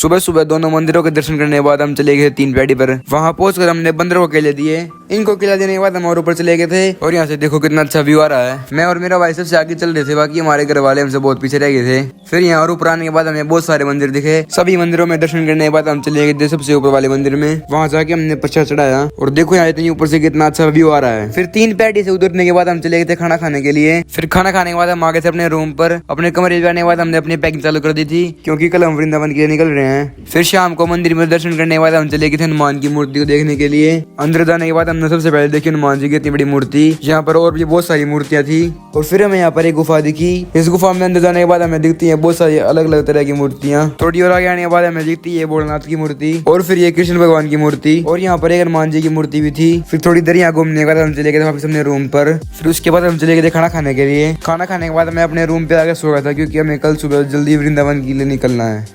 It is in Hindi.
सुबह सुबह दोनों मंदिरों के दर्शन करने के बाद हम चले गए 3 पैड़ी पर। वहाँ पहुंचकर हमने बंदरों को केले दिए। इनको केला देने के बाद हम और ऊपर चले गए थे और यहाँ से देखो कितना अच्छा व्यू आ रहा है। मैं और मेरा भाई सबसे आगे चल रहे थे, बाकी हमारे घर वाले हमसे बहुत पीछे रह गए थे। फिर यहाँ और ऊपर आने के बाद हमें बहुत सारे मंदिर दिखे। सभी मंदिरों में दर्शन करने के बाद हम चले गए थे सबसे ऊपर वाले मंदिर में। वहाँ जाके हमने प्रसाद चढ़ाया और देखो यहाँ इतनी ऊपर से कितना अच्छा व्यू आ रहा है। फिर 3 पैड़ी से उतरने के बाद हम चले गए थे खाना खाने के लिए। फिर खाना खाने के बाद हम आ गए थे अपने रूम पर। अपने कमरे जाने के बाद हमने अपनी पैकिंग चालू कर दी थी, क्योंकि कल हम वृंदावन के लिए निकल रहे हैं। फिर शाम को मंदिर में दर्शन करने के बाद हम चले गए थे हनुमान की मूर्ति को देखने के लिए। अंदर जाने के बाद हमने सबसे पहले देखी हनुमान जी की इतनी बड़ी मूर्ति। यहाँ पर और भी बहुत सारी मूर्तियां थी और फिर हमें यहाँ पर एक गुफा दिखी। इस गुफा में अंदर जाने के बाद हमें दिखती है बहुत सारी अलग अलग तरह की मूर्तियां। थोड़ी और आगे आने के बाद हमें दिखती है भोलेनाथ की मूर्ति और फिर ये कृष्ण भगवान की मूर्ति और यहाँ पर एक हनुमान जी की मूर्ति भी थी। फिर थोड़ी देर यहाँ घूमने के बाद हम चले गए थे वापस अपने रूम पर। फिर उसके बाद हम चले गए थे खाना खाने के लिए। खाना खाने के बाद मैं अपने रूम पे आके सो गया था, क्योंकि हमें कल सुबह जल्दी वृंदावन के लिए निकलना है।